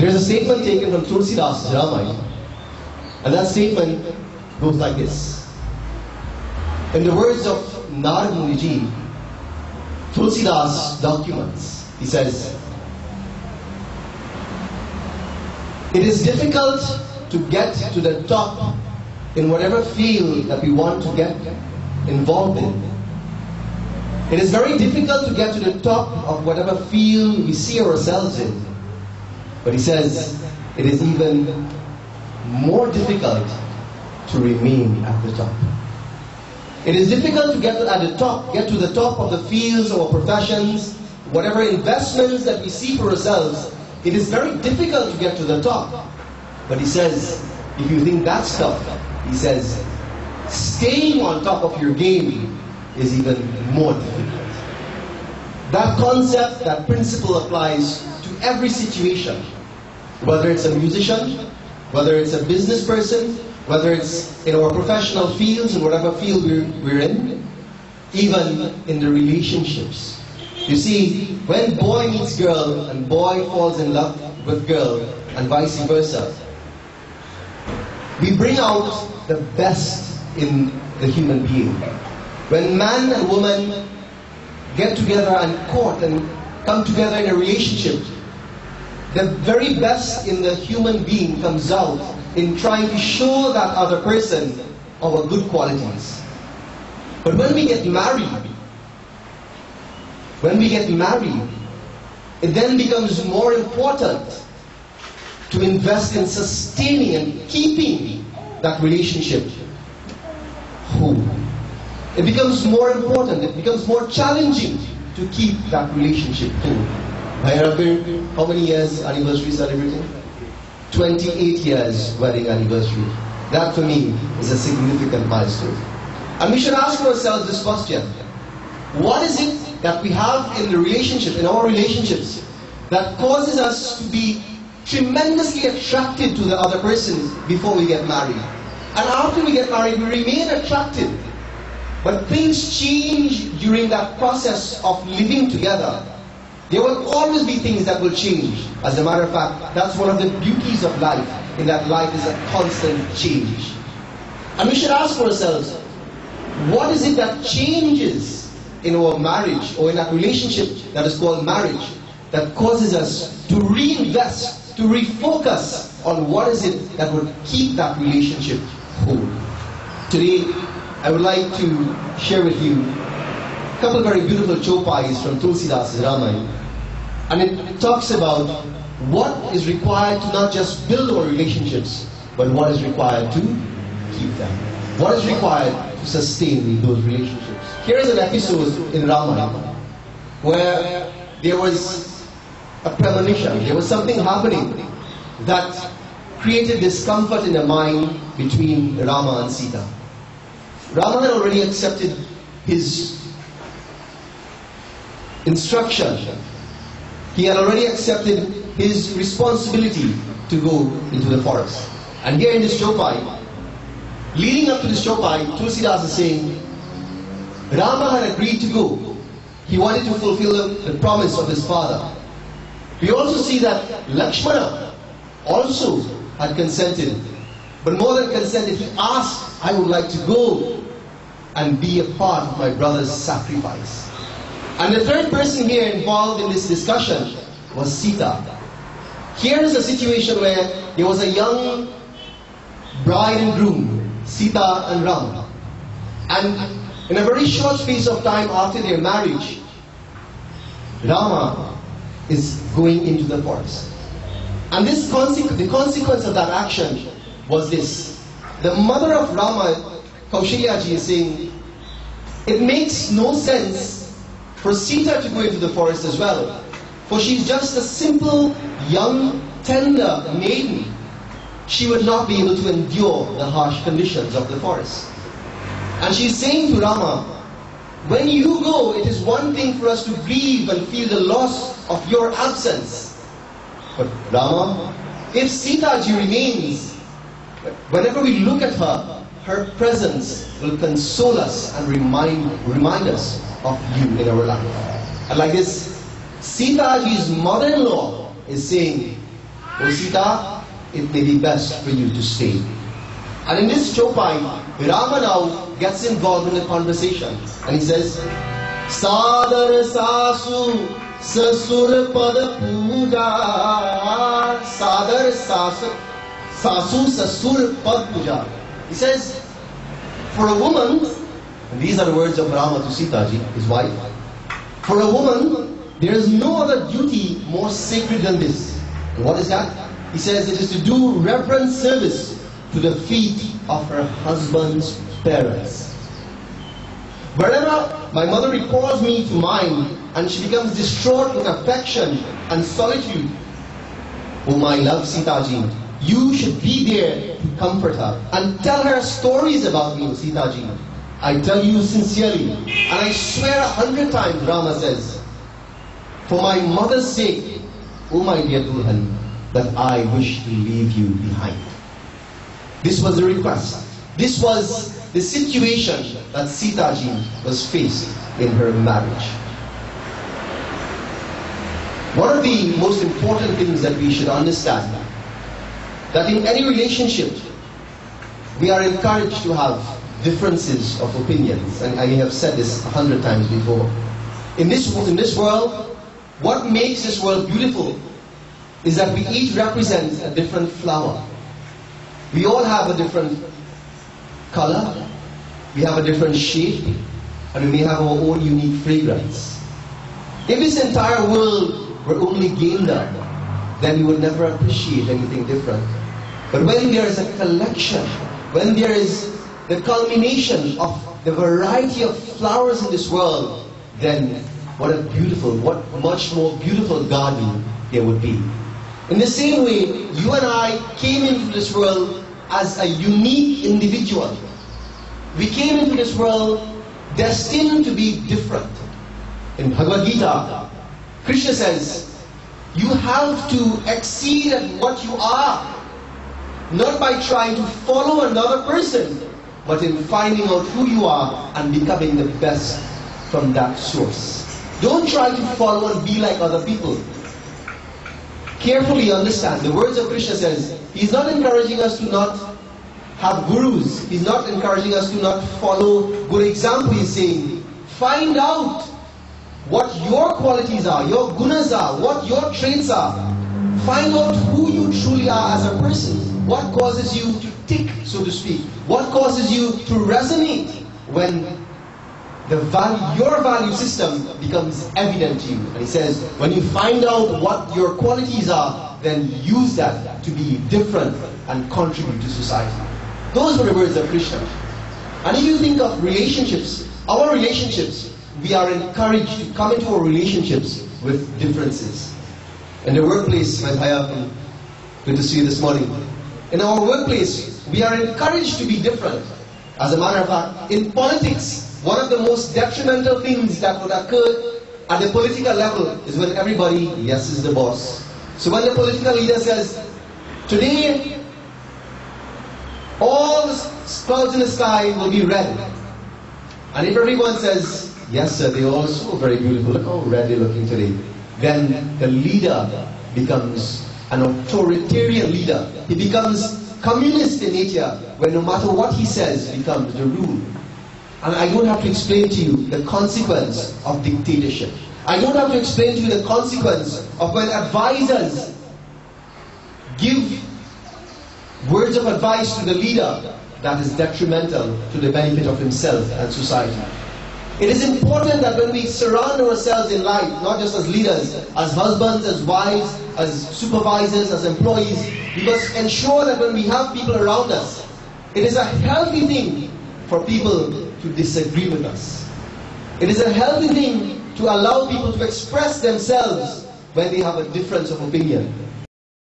There's a statement taken from Tulsidas Ramayana, and that statement goes like this. In the words of Narad Muniji, Tulsidas documents, he says, "It is difficult to get to the top in whatever field that we want to get involved in. It is very difficult to get to the top of whatever field we see ourselves in. But he says, it is even more difficult to remain at the top. It is difficult to get to the top of the fields or professions, whatever investments that we see for ourselves. It is very difficult to get to the top. But he says, if you think that's tough, he says, staying on top of your game is even more difficult." That concept, that principle applies to every situation. Whether it's a musician, whether it's a business person, whether it's in our professional fields, in whatever field we're in, even in the relationships. You see, when boy meets girl and boy falls in love with girl and vice versa, we bring out the best in the human being. When man and woman get together and court and come together in a relationship, the very best in the human being comes out in trying to show that other person our good qualities. But when we get married, it then becomes more important to invest in sustaining and keeping that relationship whole. It becomes more important, it becomes more challenging to keep that relationship whole. How many years anniversary celebrating? 28 years wedding anniversary. That for me is a significant milestone. And we should ask ourselves this question. What is it that we have in the relationship, in our relationships, that causes us to be tremendously attracted to the other person before we get married? And after we get married, we remain attracted. But things change during that process of living together. There will always be things that will change. As a matter of fact, that's one of the beauties of life, in that life is a constant change. And we should ask ourselves, what is it that changes in our marriage or in that relationship that is called marriage that causes us to reinvest, to refocus on what is it that would keep that relationship whole? Today, I would like to share with you a couple of very beautiful chopais from Tulsidas Ramayana. And it talks about what is required to not just build our relationships, but what is required to keep them. What is required to sustain those relationships. Here is an episode in Ramayana where there was a premonition, there was something happening that created discomfort in the mind between Rama and Sita. Rama had already accepted his instruction. He had already accepted his responsibility to go into the forest. And here in this chopai, leading up to this chopai, Tulsidas is saying, Rama had agreed to go. He wanted to fulfill the promise of his father. We also see that Lakshmana also had consented. But more than consented, he asked, I would like to go and be a part of my brother's sacrifice. And the third person here involved in this discussion was Sita. Here is a situation where there was a young bride and groom, Sita and Ram. And in a very short space of time after their marriage, Rama is going into the forest. And the consequence of that action was this. The mother of Rama, Kaushalyaji, is saying, it makes no sense for Sita to go into the forest as well. For she's just a simple, young, tender maiden. She would not be able to endure the harsh conditions of the forest. And she's saying to Rama, when you go, it is one thing for us to grieve and feel the loss of your absence. But Rama, if Sitaji remains, whenever we look at her, her presence will console us and remind us of you in our life. And like this, Sitaji's mother-in-law is saying, "O Sita, it may be best for you to stay." And in this chopai, Rama now gets involved in the conversation. And he says, "Sadar sasu sasur pad puja." Sadar sasu sasur pad puja. He says, for a woman, and these are the words of Rama to Sita ji, his wife, for a woman, there is no other duty more sacred than this. And what is that? He says it is to do reverent service to the feet of her husband's parents. Wherever my mother recalls me to mind and she becomes distraught with affection and solitude, "Oh my love Sita ji, you should be there to comfort her and tell her stories about me, Sita ji. I tell you sincerely, and I swear 100 times," Rama says, "for my mother's sake, oh my dear Dulhan, that I wish to leave you behind." This was the request. This was the situation that Sita ji was faced in her marriage. One of the most important things that we should understand, that in any relationship, we are encouraged to have differences of opinions. And I have said this 100 times before. In this world, what makes this world beautiful is that we each represent a different flower. We all have a different color, we have a different shape, and we may have our own unique fragrance. If this entire world were only gander, then we would never appreciate anything different. But when there is a collection, when there is the culmination of the variety of flowers in this world, then what much more beautiful garden there would be. In the same way, you and I came into this world as a unique individual. We came into this world destined to be different. In Bhagavad Gita, Krishna says, you have to exceed at what you are, not by trying to follow another person, but in finding out who you are and becoming the best from that source. Don't try to follow and be like other people. Carefully understand, the words of Krishna says, he's not encouraging us to not have gurus. He's not encouraging us to not follow good example. He's saying, find out what your qualities are, your gunas are, what your traits are. Find out who you truly are as a person. What causes you to tick, so to speak. What causes you to resonate when your value system becomes evident to you. And he says, when you find out what your qualities are, then use that to be different and contribute to society. Those were the words of Krishna. And if you think of relationships, our relationships, we are encouraged to come into our relationships with differences. In the workplace, my bhaiya, good to see you this morning. In our workplace, we are encouraged to be different. As a matter of fact, in politics, one of the most detrimental things that would occur at the political level is when everybody yeses the boss. So when the political leader says, today, all the clouds in the sky will be red. And if everyone says, yes sir, they're all so very beautiful, look how red they're looking today, then the leader becomes an authoritarian leader. He becomes communist in nature, where no matter what he says becomes the rule. And I don't have to explain to you the consequence of dictatorship. I don't have to explain to you the consequence of when advisors give words of advice to the leader that is detrimental to the benefit of himself and society. It is important that when we surround ourselves in life, not just as leaders, as husbands, as wives, as supervisors, as employees, we must ensure that when we have people around us, it is a healthy thing for people to disagree with us. It is a healthy thing to allow people to express themselves when they have a difference of opinion.